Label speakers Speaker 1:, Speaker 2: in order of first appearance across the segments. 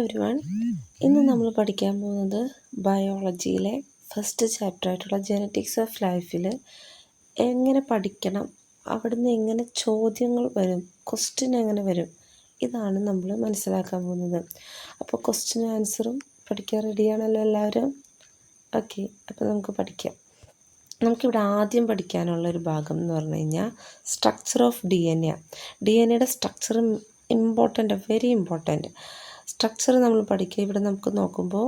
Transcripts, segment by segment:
Speaker 1: Everyone, ഇന്ന് നമ്മൾ പഠിക്കാൻ പോകുന്നത് ബയോളജിയിലെ ഫസ്റ്റ് ചാപ്റ്റർ ആയിട്ടുള്ള ജെനറ്റിക്സ് ഓഫ് ലൈഫിൽ എങ്ങനെ പഠിക്കണം, അവിടുന്ന് എങ്ങനെ ചോദ്യങ്ങൾ വരും, ക്വസ്റ്റ്യൻ എങ്ങനെ വരും, ഇതാണ് നമ്മൾ മനസ്സിലാക്കാൻ പോകുന്നത്. അപ്പോൾ ക്വസ്റ്റ്യൻ ആൻസറും പഠിക്കാൻ റെഡിയാണല്ലോ എല്ലാവരും? ഓക്കെ, അപ്പോൾ നമുക്ക് പഠിക്കാം. നമുക്കിവിടെ ആദ്യം പഠിക്കാനുള്ളൊരു ഭാഗം എന്ന് പറഞ്ഞു കഴിഞ്ഞാൽ സ്ട്രക്ചർ ഓഫ് DNA. DNAയുടെ structure important, very important structure നമ്മൾ പഠിക്കുക. ഇവിടെ നമുക്ക് നോക്കുമ്പോൾ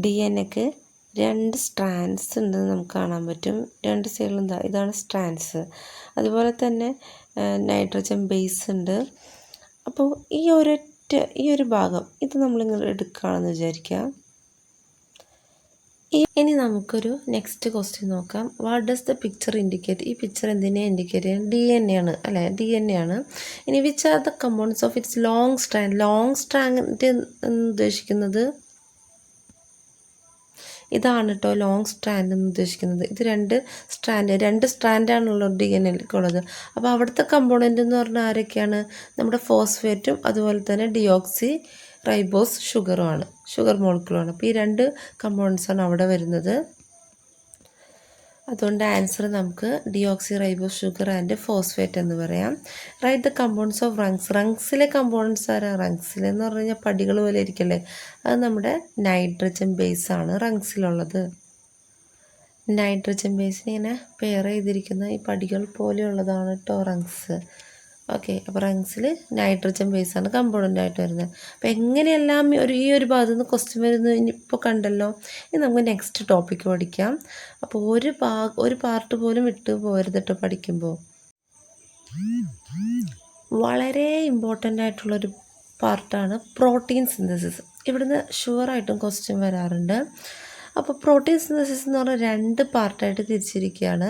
Speaker 1: DNAക്ക് 2 സ്ട്രാൻഡ്സ് ഉണ്ടെന്ന് നമുക്ക് കാണാൻ പറ്റും. 2 സൈഡിലും ഇതാണ് സ്ട്രാൻഡ്സ്. അതുപോലെ തന്നെ നൈട്രജൻ ബേസ് ഉണ്ട്. അപ്പോൾ ഈ ഒരു ഭാഗം ഇത് നമ്മളിങ്ങനെ എടുക്കുകയാണെന്ന് വിചാരിക്കുക. ഇനി നമുക്കൊരു നെക്സ്റ്റ് ക്വസ്റ്റ്യൻ നോക്കാം. What does the picture indicate? ഈ പിക്ചർ എന്തിനെ ഇൻഡിക്കേറ്റ് ചെയ്യുന്നത്? DNA ആണ് അല്ലേ? DNA ആണ്. ഇനി which are the components of its long strand? Long strand എന്ന് ഉദ്ദേശിക്കുന്നത് ഇതാണ് കേട്ടോ, ലോങ് സ്ട്രാൻഡ് എന്ന് ഉദ്ദേശിക്കുന്നത്. ഇത് 2 സ്ട്രാൻഡാണുള്ളത് DNA-ക്കുള്ളത്. അപ്പോൾ അവിടുത്തെ കമ്പോണൻ്റ് എന്ന് പറഞ്ഞാൽ ആരൊക്കെയാണ്? നമ്മുടെ ഫോസ്ഫേറ്റും അതുപോലെ തന്നെ ഡിയോക്സി റൈബോസ് ഷുഗറുമാണ്, ഷുഗർ മോളിക്യൂളാണ്. അപ്പോൾ ഈ 2 കമ്പോണൻസാണ് അവിടെ വരുന്നത്. അതുകൊണ്ട് ആൻസർ നമുക്ക് deoxyribose sugar and phosphate എന്ന് പറയാം. Write the components of rungs. റങ്സിലെ കമ്പോണൻസ് ആരാ? റങ്സിലെന്ന് പറഞ്ഞു കഴിഞ്ഞാൽ പടികൾ പോലെ ഇരിക്കല്ലേ, അത് നമ്മുടെ നൈട്രജൻ ബേസ് ആണ് റങ്സിലുള്ളത്. നൈട്രജൻ ബേസിന് ഇങ്ങനെ പെയർ ചെയ്തിരിക്കുന്ന ഈ പടികൾ പോലെയുള്ളതാണ് കേട്ടോ റങ്സ്. ഓക്കെ, അപ്പോൾ റങ്സിൽ നൈട്രജൻ ബേസാണ് കമ്പോണൻ്റ് ആയിട്ട് വരുന്നത്. അപ്പോൾ എങ്ങനെയെല്ലാം ഈ ഒരു ഭാഗത്തു നിന്ന് ക്വസ്റ്റ്യൻ വരുന്നത് ഇപ്പോൾ കണ്ടല്ലോ. ഇനി നമുക്ക് നെക്സ്റ്റ് ടോപ്പിക്ക് പഠിക്കാം. അപ്പോൾ ഒരു പാർട്ട് പോലും വിട്ട് പോകരുത് കേട്ടോ പഠിക്കുമ്പോൾ. വളരെ ഇമ്പോർട്ടൻ്റ് ആയിട്ടുള്ളൊരു പാർട്ടാണ് പ്രോട്ടീൻ സിന്തസിസ്. ഇവിടുന്ന് ഷുവറായിട്ടും ക്വസ്റ്റ്യൻ വരാറുണ്ട്. അപ്പോൾ പ്രോട്ടീൻ സിന്തസിസ് എന്ന് പറഞ്ഞാൽ 2 പാർട്ടായിട്ട് തിരിച്ചിരിക്കുകയാണ്.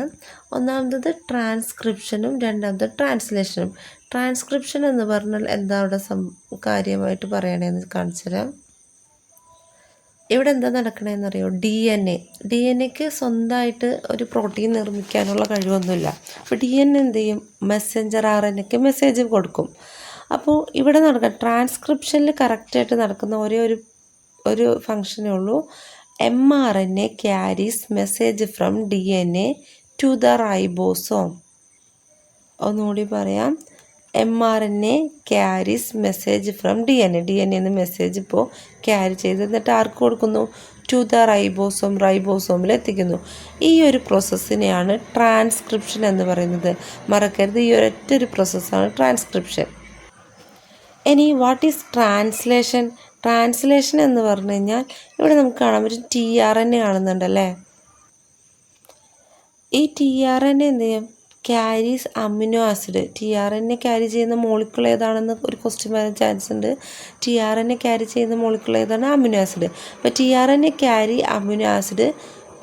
Speaker 1: ഒന്നാമത്തത് ട്രാൻസ്ക്രിപ്ഷനും രണ്ടാമത് ട്രാൻസ്ലേഷനും. ട്രാൻസ്ക്രിപ്ഷൻ എന്ന് പറഞ്ഞാൽ എന്താ അവിടെ കാര്യമായിട്ട് പറയണതെന്ന് കാണിച്ചു തരാം. ഇവിടെ എന്താ നടക്കണതെന്നറിയോ? DNA-ക്ക് സ്വന്തമായിട്ട് ഒരു പ്രോട്ടീൻ നിർമ്മിക്കാനുള്ള കഴിവൊന്നുമില്ല. അപ്പോൾ DNA എന്ത് ചെയ്യും? മെസ്സഞ്ചർ RNA-ക്ക് മെസ്സേജ് കൊടുക്കും. അപ്പോൾ ഇവിടെ നടക്കുക ട്രാൻസ്ക്രിപ്ഷനിൽ കറക്റ്റായിട്ട് നടക്കുന്ന ഒരു ഫങ്ഷനേ ഉള്ളൂ. mRNA carries message from DNA to the ribosome. ഒന്നുകൂടി പറയാം. mRNA carries message from DNA message ഇപ്പോൾ ക്യാരി ചെയ്ത് എന്നിട്ട് ആർക്ക് കൊടുക്കുന്നു? ടു ദ റൈബോസോം, റൈബോസോമിൽ എത്തിക്കുന്നു. ഈ ഒരു പ്രോസസ്സിനെയാണ് ട്രാൻസ്ക്രിപ്ഷൻ എന്ന് പറയുന്നത്. മറക്കരുത്, ഈ ഒരൊറ്റൊരു പ്രോസസ്സാണ് ട്രാൻസ്ക്രിപ്ഷൻ. ഇനി വാട്ട് ഈസ് ട്രാൻസ്ലേഷൻ? ട്രാൻസ്ലേഷൻ എന്ന് പറഞ്ഞു കഴിഞ്ഞാൽ ഇവിടെ നമുക്ക് കാണാൻ പറ്റും tRNA കാണുന്നുണ്ടല്ലേ. ഈ tRNA എന്ത് ചെയ്യും? Carries amino acid. tRNA carry ചെയ്യുന്ന മോളിക്യൂൾ ഏതാണെന്ന് ഒരു ക്വസ്റ്റ്യൻ വരാൻ ചാൻസ് ഉണ്ട്. tRNA ക്യാരി ചെയ്യുന്ന മോളിക്യൂൾ ഏതാണ്? Amino acid. അപ്പോൾ tRNA carry amino acid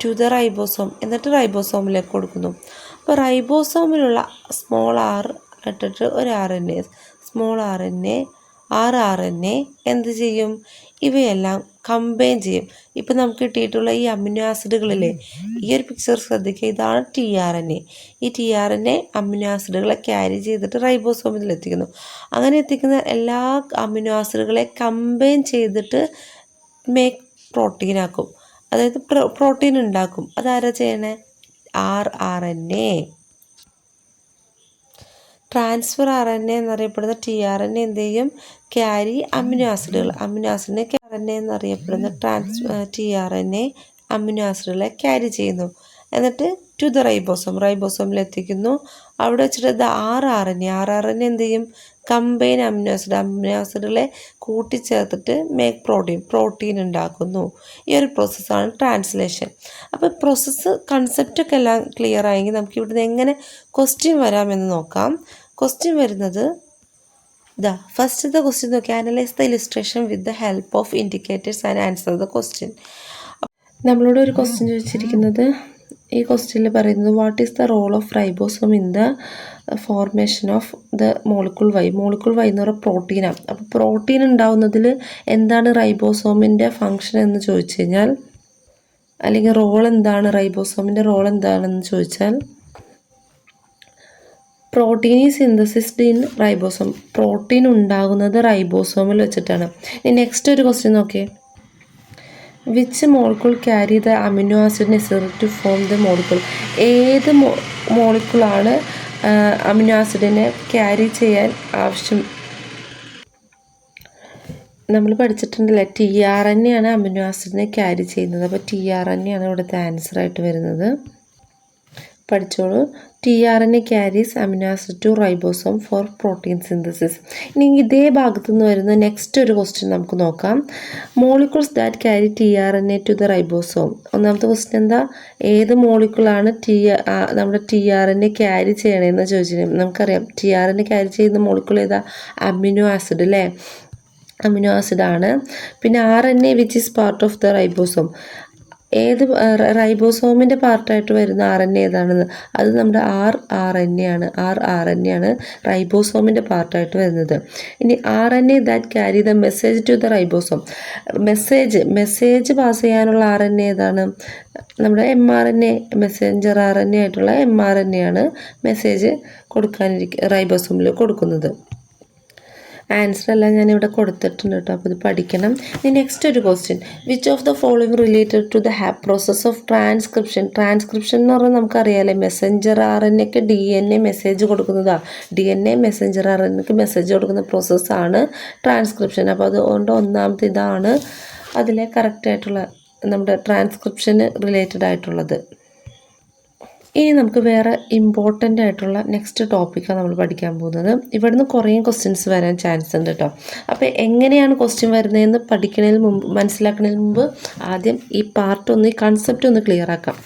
Speaker 1: to the ribosome, എന്നിട്ട് റൈബോസോമിലേക്ക് കൊടുക്കുന്നു. അപ്പോൾ റൈബോസോമിലുള്ള സ്മോൾ r ഇട്ടിട്ട് ഒരു RNA, സ്മോൾ RNA എന്ത് ചെയ്യും? ഇവയെല്ലാം കമ്പൈൻ ചെയ്യും. ഇപ്പം നമുക്ക് കിട്ടിയിട്ടുള്ള ഈ അമിനോ ആസിഡുകളിലെ ഈ ഒരു പിക്ചർ ശ്രദ്ധിക്കുക, ഇതാണ് tRNA. ഈ tRNA അമിനോ ആസിഡുകളെ ക്യാരി ചെയ്തിട്ട് റൈബോസോമിൽ എത്തിക്കുന്നു. അങ്ങനെ എത്തിക്കുന്ന എല്ലാ അമിനോ ആസിഡുകളെ കമ്പൈൻ ചെയ്തിട്ട് മേക്ക് പ്രോട്ടീനാക്കും, അതായത് പ്രോട്ടീൻ ഉണ്ടാക്കും. അതാരാ ചെയ്യണേ? rRNA. ട്രാൻസ്ഫർ RNA എന്നറിയപ്പെടുന്ന tRNA എന്ത് ചെയ്യും? ക്യാരി അമിനോ ആസിഡിനെ RNA എന്നറിയപ്പെടുന്ന tRNA അമിനോ ആസിഡുകളെ ക്യാരി ചെയ്യുന്നു. എന്നിട്ട് ടു ദ റൈബോസോമിൽ എത്തിക്കുന്നു. അവിടെ വെച്ചിട്ട് rRNA എന്ത് ചെയ്യും? കമ്പൈൻ അമിനോ ആസിഡുകളെ കൂട്ടിച്ചേർത്തിട്ട് മേക്ക് പ്രോട്ടീൻ ഉണ്ടാക്കുന്നു. ഈ ഒരു പ്രോസസ്സാണ് ട്രാൻസ്ലേഷൻ. അപ്പോൾ പ്രോസസ്സ് കൺസെപ്റ്റൊക്കെ എല്ലാം ക്ലിയർ ആയെങ്കിൽ നമുക്ക് ഇവിടുന്ന് എങ്ങനെ ക്വസ്റ്റ്യൻ വരാമെന്ന് നോക്കാം. ക്വസ്റ്റ്യൻ വരുന്നത് ഫസ്റ്റ് ക്വസ്റ്റ്യൻ നോക്കി. Analyse the illustration with the help of indicators and answer the question. നമ്മളോട് ഒരു ക്വസ്റ്റ്യൻ ചോദിച്ചിരിക്കുന്നത്, ഈ ക്വസ്റ്റ്യനിൽ പറയുന്നത് what is the role of ribosome in the formation of the molecule Y എന്ന് പറയുന്ന പ്രോട്ടീനാണ്. അപ്പോൾ പ്രോട്ടീൻ ഉണ്ടാവുന്നതിൽ എന്താണ് റൈബോസോമിൻ്റെ ഫങ്ഷൻ എന്ന് ചോദിച്ചു കഴിഞ്ഞാൽ, അല്ലെങ്കിൽ റോൾ എന്താണ്, റൈബോസോമിൻ്റെ റോൾ എന്താണെന്ന് ചോദിച്ചാൽ പ്രോട്ടീൻ ഈ സിന്തസിസ്ഡ് ഇൻ റൈബോസോം. പ്രോട്ടീൻ ഉണ്ടാകുന്നത് റൈബോസോമിൽ വെച്ചിട്ടാണ്. ഇനി നെക്സ്റ്റ് ഒരു ക്വസ്റ്റ്യൻ നോക്കിയേ. Which molecule carry the amino acid necessary to form the molecule. ഏത് മോളിക്യൂളാണ് അമിനോ ആസിഡിനെ ക്യാരി ചെയ്യാൻ ആവശ്യം? നമ്മൾ പഠിച്ചിട്ടുണ്ടല്ലേ, tRNA ആണ് അമിനോ ആസിഡിനെ ക്യാരി ചെയ്യുന്നത്. അപ്പോൾ tRNA ആണ് ഇവിടുത്തെ ആൻസറായിട്ട് വരുന്നത്. പഠിച്ചോളൂ. tRNA carries amino acid to ribosome for protein synthesis. ഇനി ഇതേ ഭാഗത്തു നിന്ന് വരുന്ന നെക്സ്റ്റ് ഒരു ക്വസ്റ്റ്യൻ നമുക്ക് നോക്കാം. Molecules that carry tRNA to the ribosome. ഒന്നാമത്തെ ക്വസ്റ്റ്യൻ എന്താ? ഏത് മോളിക്യൂളാണ് നമ്മുടെ tRNA ക്യാരി ചെയ്യണമെന്ന് ചോദിച്ചിരുന്നു. നമുക്കറിയാം tRNA ക്യാരി ചെയ്യുന്ന മോളിക്യൂൾ ഏതാ? അമിനോ ആസിഡ് അല്ലേ, അമിനോ ആസിഡാണ്. പിന്നെ RNA which is part of the ribosome. ഏത് റൈബോസോമിൻ്റെ പാർട്ടായിട്ട് വരുന്ന RNA ഏതാണെന്ന്? അത് നമ്മുടെ rRNA ആണ് റൈബോസോമിൻ്റെ പാർട്ടായിട്ട് വരുന്നത്. ഇനി RNA that carry the message to the ribosome. Message pass ചെയ്യാനുള്ള RNA ഏതാണ്? നമ്മുടെ mRNA, മെസ്സഞ്ചർ RNA ആയിട്ടുള്ള mRNA ആണ് മെസ്സേജ് റൈബോസോമിൽ കൊടുക്കുന്നത്. ആൻസർ എല്ലാം ഞാനിവിടെ കൊടുത്തിട്ടുണ്ട് കേട്ടോ, അപ്പോൾ ഇത് പഠിക്കണം. ഇനി നെക്സ്റ്റ് ഒരു question. Which of the following related to the process of transcription. Transcription എന്ന് പറഞ്ഞാൽ നമുക്കറിയാമല്ലേ, മെസ്സഞ്ചർ RNAക്ക് DNA മെസ്സേജ് കൊടുക്കുന്നതാണ്. DNA മെസ്സഞ്ചർ RNAക്ക് മെസ്സേജ് കൊടുക്കുന്ന പ്രോസസ്സാണ് ട്രാൻസ്ക്രിപ്ഷൻ. അപ്പോൾ അതുകൊണ്ട് ഒന്നാമത്തെ ഇതാണ് അതിലെ കറക്റ്റായിട്ടുള്ള നമ്മുടെ ട്രാൻസ്ക്രിപ്ഷന് റിലേറ്റഡ് ആയിട്ടുള്ളത്. ഇനി നമുക്ക് വേറെ ഇമ്പോർട്ടൻ്റ് ആയിട്ടുള്ള നെക്സ്റ്റ് ടോപ്പിക്കാണ് നമ്മൾ പഠിക്കാൻ പോകുന്നത്. ഇവിടുന്ന് കുറേ ക്വസ്റ്റ്യൻസ് വരാൻ ചാൻസ് ഉണ്ട് കേട്ടോ. അപ്പോൾ എങ്ങനെയാണ് ക്വസ്റ്റ്യൻ വരുന്നതെന്ന് മനസ്സിലാക്കുന്നതിന് മുമ്പ് ആദ്യം ഈ ഈ കൺസെപ്റ്റ് ഒന്ന് ക്ലിയർ ആക്കാം.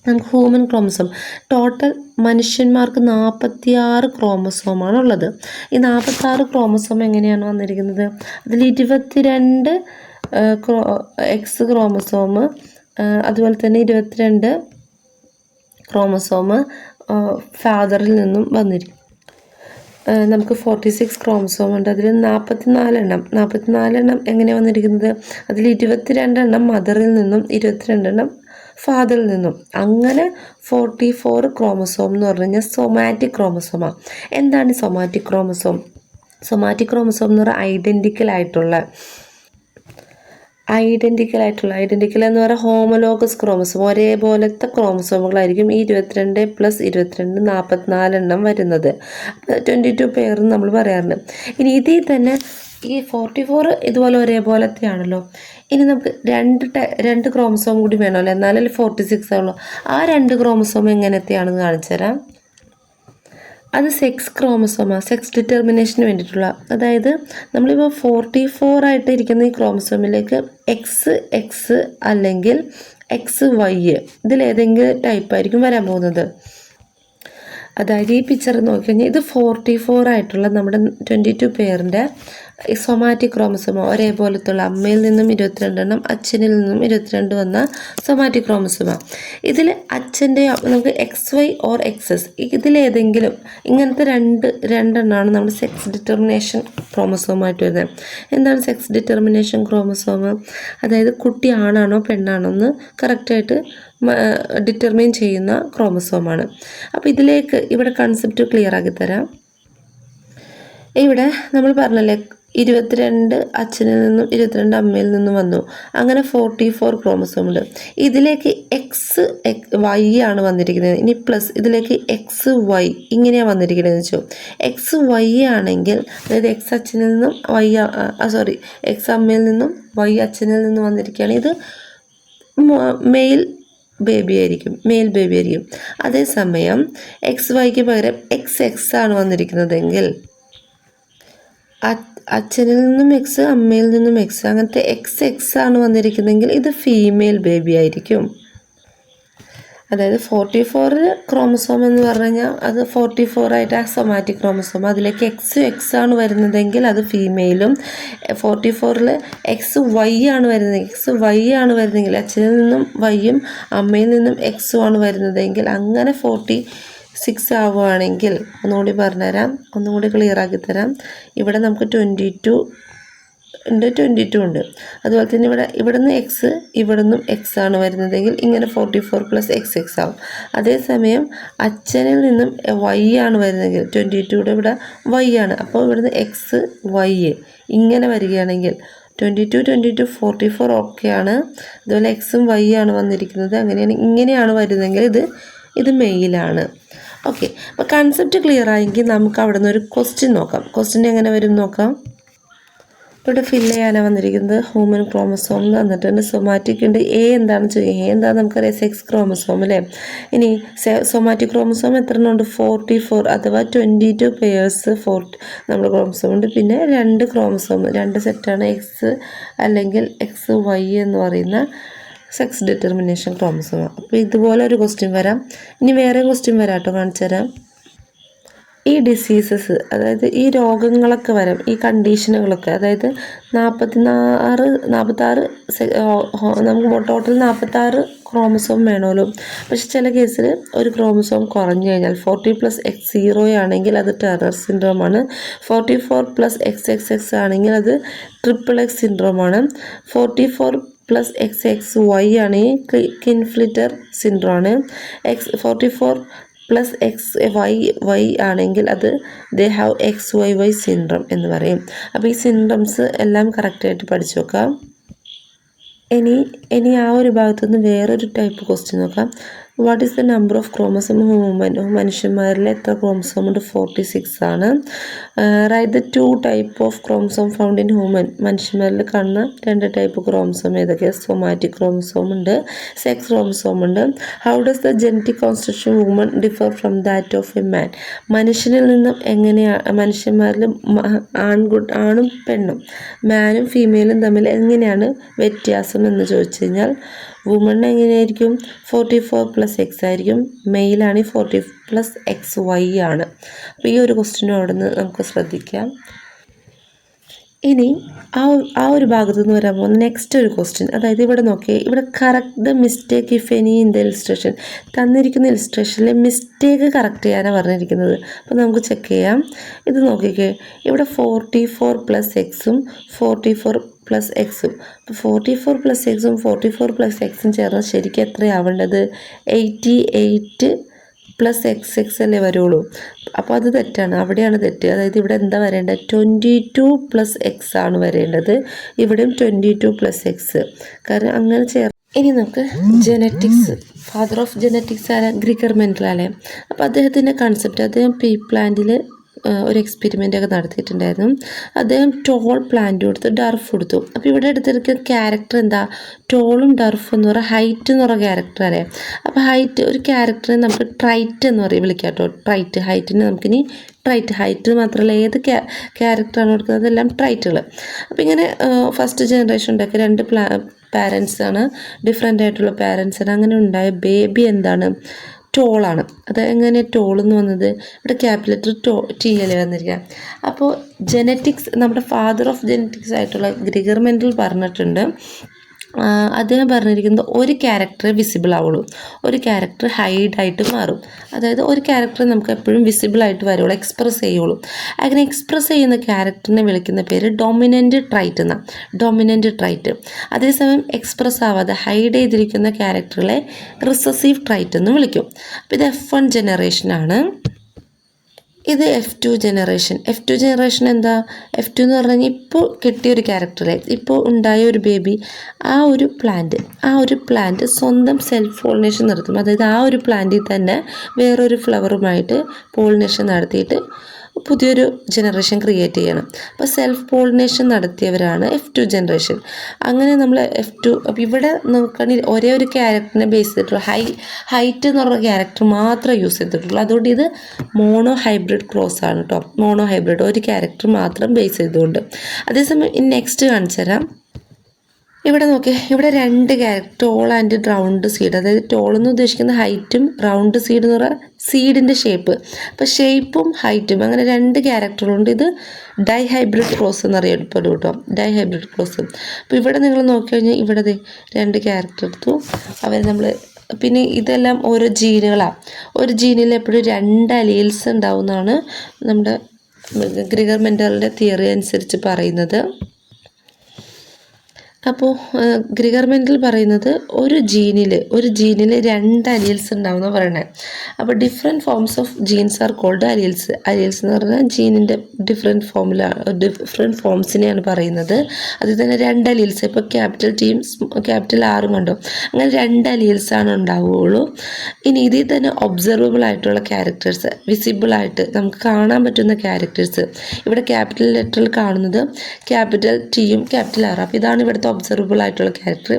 Speaker 1: നമുക്ക് ഹ്യൂമൻ ക്രോമസോം ടോട്ടൽ മനുഷ്യന്മാർക്ക് 46 ക്രോമസോമാണ് ഉള്ളത്. ഈ 46 ക്രോമസോം എങ്ങനെയാണ് വന്നിരിക്കുന്നത്? അതിൽ 22 എക്സ് ക്രോമസോം, അതുപോലെ തന്നെ 22 ക്രോമസോം ഫാദറിൽ നിന്നും വന്നിരിക്കും. നമുക്ക് 46 ക്രോമസോം ഉണ്ട്. അതിൽ 44 എണ്ണം എങ്ങനെയാണ് വന്നിരിക്കുന്നത്? അതിൽ 22 എണ്ണം മദറിൽ നിന്നും 22 എണ്ണം ഫാദറിൽ നിന്നും. അങ്ങനെ 44 ക്രോമസോം എന്ന് പറഞ്ഞു കഴിഞ്ഞാൽ സൊമാറ്റിക് ക്രോമസോമാണ്. എന്താണ് സൊമാറ്റിക് ക്രോമസോം? സൊമാറ്റിക് ക്രോമസോം എന്ന് പറഞ്ഞാൽ ഐഡൻറ്റിക്കൽ എന്ന് പറഞ്ഞാൽ ഹോമോലോഗസ് ക്രോമസോം, ഒരേപോലത്തെ ക്രോമസോമുകളായിരിക്കും ഈ 22 + 22 44 എണ്ണം വരുന്നത്. 22 പെയർ നമ്മൾ പറയാറുണ്ട്. ഇനി ഇതിൽ തന്നെ ഈ 44 ഇതുപോലെ ഒരേപോലത്തെയാണല്ലോ. ഇനി നമുക്ക് രണ്ട് ക്രോമസോം കൂടി വേണമല്ലോ, എന്നാലല്ലേ 46 ആവുള്ളൂ. ആ 2 ക്രോമസോം എങ്ങനത്തെയാണെന്ന് കാണിച്ചു തരാം. അത് സെക്സ് ക്രോമസോമാണ്, സെക്സ് ഡിറ്റർമിനേഷന് വേണ്ടിയിട്ടുള്ള. അതായത് നമ്മളിപ്പോൾ 44 ആയിട്ട് ഇരിക്കുന്ന ഈ ക്രോമസോമിലേക്ക് XX അല്ലെങ്കിൽ XY ഇതിലേതെങ്കിലും ടൈപ്പായിരിക്കും വരാൻ പോകുന്നത്. അതായത് ഈ പിക്ചർ നോക്കിക്കഴിഞ്ഞാൽ ഇത് 44 ആയിട്ടുള്ള നമ്മുടെ 22 പെയറിൻ്റെ സൊമാറ്റിക് ക്രോമസോം, ഒരേപോലത്തുള്ള അമ്മയിൽ നിന്നും 22 എണ്ണം അച്ഛനിൽ നിന്നും 22 വന്ന സൊമാറ്റിക് ക്രോമസോമാണ്. ഇതിൽ അച്ഛൻ്റെ നമുക്ക് XY ഓർ XS ഇതിലേതെങ്കിലും ഇങ്ങനത്തെ രണ്ടെണ്ണമാണ് നമ്മുടെ സെക്സ് ഡിറ്റർമിനേഷൻ ക്രോമസോമായിട്ട് വരുന്നത്. എന്താണ് സെക്സ് ഡിറ്റർമിനേഷൻ ക്രോമസോം? അതായത് കുട്ടി ആണാണോ പെണ്ണാണോ എന്ന് കറക്റ്റായിട്ട് ഡിറ്റർമിൻ ചെയ്യുന്ന ക്രോമസോമാണ്. അപ്പോൾ ഇവിടെ കൺസെപ്റ്റ് ക്ലിയർ ആക്കി തരാം. ഇവിടെ നമ്മൾ പറഞ്ഞല്ലേ 22 അച്ഛനിൽ നിന്നും 22 അമ്മയിൽ നിന്നും വന്നു. അങ്ങനെ 44 ക്രോമസോം ഉണ്ട്. ഇതിലേക്ക് XY ആണ് വന്നിരിക്കുന്നത്. ഇനി പ്ലസ് ഇതിലേക്ക് XY ഇങ്ങനെയാണ് വന്നിരിക്കുന്നതെന്ന് വെച്ചു. XY ആണെങ്കിൽ അതായത് X അച്ഛനിൽ നിന്നും X അമ്മയിൽ നിന്നും Y അച്ഛനിൽ നിന്നും വന്നിരിക്കുകയാണ്. ഇത് മെയിൽ ബേബി ആയിരിക്കും. അതേസമയം XYക്ക് പകരം XX ആണ് വന്നിരിക്കുന്നതെങ്കിൽ അച്ഛനിൽ നിന്നും X അമ്മയിൽ നിന്നും X അങ്ങനത്തെ XX ആണ് വന്നിരിക്കുന്നതെങ്കിൽ ഇത് ഫീമെയിൽ ബേബി ആയിരിക്കും. അതായത് 44 ക്രോമസോം എന്ന് പറഞ്ഞു കഴിഞ്ഞാൽ അത് 44 ആയിട്ട് ആ സൊമാറ്റിക് ക്രോമസോം, അതിലേക്ക് X ആണ് വരുന്നതെങ്കിൽ അത് ഫീമെയിലും, 44 XY ആണ് വരുന്നതെങ്കിൽ അച്ഛനിൽ നിന്നും Yയും അമ്മയിൽ നിന്നും X ആണ് വരുന്നതെങ്കിൽ അങ്ങനെ 46 ആവുകയാണെങ്കിൽ ഒന്നുകൂടി പറഞ്ഞുതരാം, ഒന്നുകൂടി ക്ലിയർ ആക്കി തരാം. ഇവിടെ നമുക്ക് 22 ഉണ്ട്, 22 ഉണ്ട്. അതുപോലെ തന്നെ ഇവിടുന്ന് എക്സ്, ഇവിടുന്നും എക്സ് ആണ് വരുന്നതെങ്കിൽ ഇങ്ങനെ 44+XX ആവും. അതേസമയം അച്ഛനിൽ നിന്നും വൈ ആണ് വരുന്നതെങ്കിൽ 22യുടെ ഇവിടെ വൈ ആണ്, അപ്പോൾ ഇവിടുന്ന് എക്സ് വൈ ഇങ്ങനെ വരികയാണെങ്കിൽ 22 44 ഓക്കെയാണ്. അതുപോലെ എക്സും വൈ ആണ് വന്നിരിക്കുന്നത്. ഇങ്ങനെയാണ് വരുന്നതെങ്കിൽ ഇത് മെയിലാണ്. ഓക്കെ, അപ്പോൾ കൺസെപ്റ്റ് ക്ലിയർ ആയെങ്കിൽ നമുക്ക് അവിടെ നിന്ന് ഒരു ക്വസ്റ്റ്യൻ നോക്കാം. ക്വസ്റ്റ്യൻ എങ്ങനെ വരും നോക്കാം. ഇവിടെ ഫില്ല് ചെയ്യാനാണ് വന്നിരിക്കുന്നത്. ഹ്യൂമൻ ക്രോമസോം എന്ന് തന്നിട്ടുണ്ട്. സൊമാറ്റിക് ഉണ്ട്. എന്താണ് ചെയ്യുക? എന്താണെന്ന് നമുക്കറിയാം, സെക്സ് ക്രോമസോം അല്ലേ. ഇനി സൊമാറ്റിക് ക്രോമസോം എത്ര ഉണ്ട്? 44 അഥവാ 22 പെയേഴ്സ് നമ്മുടെ ക്രോമസോം ഉണ്ട്. പിന്നെ 2 ക്രോമസോം, 2 സെറ്റാണ് എക്സ് അല്ലെങ്കിൽ എക്സ് വൈ എന്ന് പറയുന്ന സെക്സ് ഡിറ്റർമിനേഷൻ ക്രോമസോം. അപ്പോൾ ഇതുപോലെ ഒരു ക്വസ്റ്റ്യൻ വരാം. ഇനി വേറെ ക്വസ്റ്റ്യൻ വരാം കേട്ടോ, കാണിച്ചു തരാം. ഈ ഡിസീസസ്, അതായത് ഈ രോഗങ്ങളൊക്കെ വരാം, ഈ കണ്ടീഷനുകളൊക്കെ, അതായത് 46 നമുക്ക് ടോട്ടൽ 46 ക്രോമസോം വേണമല്ലോ. പക്ഷെ ചില കേസിൽ ഒരു ക്രോമസോം കുറഞ്ഞു കഴിഞ്ഞാൽ 40+X0 ആണെങ്കിൽ അത് ടെറർ സിൻഡ്രോമാണ്. 44+XX ആണെങ്കിൽ അത് XXX സിൻഡ്രോമാണ്. 44+XXY ആണെങ്കിൽ കിൻഫ്ലിറ്റർ സിൻഡ്രോമാണ്. 44+XY ആണെങ്കിൽ അത് ദേ ഹാവ് XYY സിൻഡ്രോം എന്ന് പറയും. അപ്പോൾ ഈ സിൻഡ്രോംസ് എല്ലാം കറക്റ്റായിട്ട് പഠിച്ചു നോക്കാം. ഇനി ആ ഒരു ഭാഗത്തുനിന്ന് വേറൊരു ടൈപ്പ് ക്വസ്റ്റ്യൻ നോക്കാം. What is the number of chromosome മനുഷ്യന്മാരിൽ എത്ര ക്രോമസോം ഉണ്ട്? 46 ആണ്. Write the 2 type of chromosome found in human. മനുഷ്യന്മാരിൽ കാണുന്ന 2 ടൈപ്പ് ക്രോമസോം ഏതൊക്കെയാണ്? സൊമാറ്റിക് ക്രോമസോം ഉണ്ട്, സെക്സ് ക്രോമസോം ഉണ്ട്. How does the genetic constitution woman differ from that of a man. മനുഷ്യനിൽ നിന്നും എങ്ങനെയാണ്, മനുഷ്യന്മാരിൽ ആണും പെണ്ണും, മാനും ഫീമെയിലും തമ്മിൽ എങ്ങനെയാണ് വ്യത്യാസം എന്ന് ചോദിച്ചു കഴിഞ്ഞാൽ വുമൺ എങ്ങനെയായിരിക്കും? 44+X ആയിരിക്കും. മെയിലാണെങ്കിൽ 40+XY ആണ്. അപ്പോൾ ഈ ഒരു ക്വസ്റ്റ്യനും അവിടെ നിന്ന് നമുക്ക് ശ്രദ്ധിക്കാം. ഇനി ആ ഒരു ഭാഗത്തു നിന്ന് വരാൻ പോകുന്ന നെക്സ്റ്റ് ഒരു ക്വസ്റ്റ്യൻ, അതായത് ഇവിടെ നോക്കിയേ, ഇവിടെ correct the mistake if any in the illustration. തന്നിരിക്കുന്ന ഇലിസ്ട്രേഷനിൽ മിസ്റ്റേക്ക് കറക്റ്റ് ചെയ്യാനാണ് പറഞ്ഞിരിക്കുന്നത്. അപ്പോൾ നമുക്ക് ചെക്ക് ചെയ്യാം. ഇത് നോക്കിക്കേ, ഇവിടെ 44+X-ഉം 44+X-ഉം. അപ്പോൾ 44+X-ഉം 44+X-ഉം ചേർന്നാൽ ശരിക്കും എത്രയാവേണ്ടത്? 88+XX അല്ലേ വരുള്ളൂ. അപ്പോൾ അത് തെറ്റാണ്, അവിടെയാണ് തെറ്റ്. അതായത് ഇവിടെ എന്താ വരേണ്ടത്? 22+X ആണ് വരേണ്ടത്. ഇവിടെയും 22+X, കാരണം അങ്ങനെ ഇനി നമുക്ക് ജെനറ്റിക്സ്, ഫാദർ ഓഫ് ജെനറ്റിക്സ് ആരാ? ഗ്രിഗർ മെൻഡൽ അല്ലേ. അപ്പോൾ അദ്ദേഹത്തിൻ്റെ കൺസെപ്റ്റ്, അദ്ദേഹം പീ പ്ലാന്റിൽ ഒരു എക്സ്പെരിമെൻ്റ് ഒക്കെ നടത്തിയിട്ടുണ്ടായിരുന്നു. അദ്ദേഹം ടോൾ പ്ലാന്റ് കൊടുത്ത് ഡർഫ് കൊടുത്തു. അപ്പോൾ ഇവിടെ എടുത്തിരിക്കുന്ന ക്യാരക്ടർ എന്താ? ടോളും ഡർഫും എന്ന് പറയുക ഹൈറ്റ് എന്ന് പറയുന്ന ക്യാരക്ടർ അല്ലേ. അപ്പോൾ ഹൈറ്റ്, ഒരു ക്യാരക്ടറെ നമുക്ക് ട്രൈറ്റ് എന്ന് പറയും, വിളിക്കാം കേട്ടോ. ട്രൈറ്റ്, ഹൈറ്റിന് നമുക്കിനി ഹൈറ്റ് മാത്രമല്ല ഏത് ക്യാരക്ടറാണ് കൊടുക്കുന്നത് അതെല്ലാം ട്രൈറ്റുകൾ. അപ്പോൾ ഇങ്ങനെ ഫസ്റ്റ് ജനറേഷൻ ഉണ്ടാക്കിയ 2 പാരൻസാണ്, ഡിഫറെൻ്റ് ആയിട്ടുള്ള പാരൻസാണ്. അങ്ങനെ ഉണ്ടായ ബേബി എന്താണ്? ടോളാണ്. അത് എങ്ങനെ ടോളെന്ന് വന്നത്? ഇവിടെ ക്യാപിറ്റൽ ടി അല്ലേ വന്നിരിക്കുക. അപ്പോൾ ജെനറ്റിക്സ്, നമ്മുടെ ഫാദർ ഓഫ് ജെനറ്റിക്സ് ആയിട്ടുള്ള ഗ്രിഗർ മെൻഡൽ പറഞ്ഞിട്ടുണ്ട്, അദ്ദേഹം പറഞ്ഞിരിക്കുന്നത് ഒരു ക്യാരക്ടറെ വിസിബിൾ ആവുള്ളൂ, ഒരു ക്യാരക്ടർ ഹൈഡായിട്ട് മാറും. അതായത് ഒരു ക്യാരക്ടർ നമുക്ക് എപ്പോഴും വിസിബിളായിട്ട് വരുള്ളൂ, എക്സ്പ്രസ് ചെയ്യുള്ളൂ. അങ്ങനെ എക്സ്പ്രസ് ചെയ്യുന്ന ക്യാരക്ടറിനെ വിളിക്കുന്ന പേര് ഡൊമിനൻ്റ് ട്രൈറ്റ് എന്നാണ്. Dominant trait. അതേസമയം എക്സ്പ്രസ് ആവാതെ ഹൈഡ് ചെയ്തിരിക്കുന്ന ക്യാരക്ടറുകളെ റിസസീവ് ട്രൈറ്റ് എന്ന് വിളിക്കും. അപ്പോൾ ഇത് F1 ജനറേഷനാണ്. ഇത് F2 ജനറേഷൻ. F2 ജനറേഷൻ എന്താ? F2 എന്ന് പറഞ്ഞു കഴിഞ്ഞാൽ ഇപ്പോൾ കിട്ടിയൊരു ക്യാരക്ടറെ, ഇപ്പോൾ ഉണ്ടായ ഒരു ബേബി, ആ ഒരു പ്ലാന്റ് സ്വന്തം സെൽഫ് പോളിനേഷൻ നടത്തും. അതായത് ആ ഒരു പ്ലാന്റിൽ തന്നെ വേറൊരു ഫ്ലവറുമായിട്ട് പോളിനേഷൻ നടത്തിയിട്ട് പുതിയൊരു ജനറേഷൻ ക്രിയേറ്റ് ചെയ്യണം. അപ്പോൾ സെൽഫ് പോളിനേഷൻ നടത്തിയവരാണ് F2 ജനറേഷൻ. അങ്ങനെ നമ്മൾ F2, അപ്പോൾ ഇവിടെ നോക്കുകയാണെങ്കിൽ ഒരേ ഒരു ക്യാരക്ടറിനെ ബേസ് ചെയ്തിട്ടുള്ള ഹൈറ്റ് എന്ന് പറഞ്ഞ ക്യാരക്ടർ മാത്രമേ യൂസ് ചെയ്തിട്ടുള്ളൂ. അതുകൊണ്ട് ഇത് മോണോ ഹൈബ്രിഡ് ക്രോസ് ആണ് കേട്ടോ. മോണോ ഹൈബ്രിഡ്, ഒരു ക്യാരക്ടർ മാത്രം ബേസ് ചെയ്തുകൊണ്ട്. അതേസമയം നെക്സ്റ്റ് കാണിച്ചു തരാം. ഇവിടെ നോക്കി, ഇവിടെ 2 character, tall and round seed. അതായത് ടോൾ എന്ന് ഉദ്ദേശിക്കുന്ന ഹൈറ്റും, റൗണ്ട് സീഡ് എന്ന് പറയുക സീഡിൻ്റെ ഷേപ്പ്. അപ്പോൾ ഷേപ്പും ഹൈറ്റും അങ്ങനെ 2 ക്യാരക്ടറുണ്ട്. ഇത് ഡൈ ഹൈബ്രിഡ് ക്രോസ് എന്നറിയപ്പെടും കേട്ടോ, ഡൈ ഹൈബ്രിഡ് ക്രോസ്. അപ്പോൾ ഇവിടെ നിങ്ങൾ നോക്കിക്കഴിഞ്ഞാൽ ഇവിടെ 2 ക്യാരക്ടർ എടുത്തു അവർ നമ്മൾ. പിന്നെ ഇതെല്ലാം ഓരോ ജീനുകളാണ്. ഒരു ജീനിൽ എപ്പോഴും 2 അലീൽസ് ഉണ്ടാവുമെന്നാണ് നമ്മുടെ ഗ്രിഗർ മെൻഡലിൻ്റെ തിയറി അനുസരിച്ച് പറയുന്നത്. അപ്പോൾ ഗ്രിഗർ മെൻഡൽ പറയുന്നത് ഒരു ജീനിൽ 2 അലീൽസ് ഉണ്ടാവും എന്ന് പറയണേ. അപ്പോൾ different forms of genes are called alleles എന്ന് പറഞ്ഞാൽ ജീനിൻ്റെ ഡിഫറെൻറ്റ് ഫോംസിനെയാണ് പറയുന്നത്. അതിൽ തന്നെ 2 അലീൽസ്, ഇപ്പോൾ ക്യാപിറ്റൽ ടിയും ക്യാപിറ്റൽ ആറും കണ്ടോ, അങ്ങനെ 2 അലീൽസാണ് ഉണ്ടാവുകയുള്ളൂ. ഇനി ഇതിൽ തന്നെ ഒബ്സർവബിൾ ആയിട്ടുള്ള ക്യാരക്ടേഴ്സ്, വിസിബിളായിട്ട് നമുക്ക് കാണാൻ പറ്റുന്ന ക്യാരക്ടേഴ്സ്, ഇവിടെ ക്യാപിറ്റൽ ലെറ്ററിൽ കാണുന്നത് ക്യാപിറ്റൽ ടിയും ക്യാപിറ്റൽ ആറും. അപ്പോൾ ഇതാണ് ഇവിടുത്തെ ഒബ്സർവബിൾ ആയിട്ടുള്ള ക്യാരക്ടർ.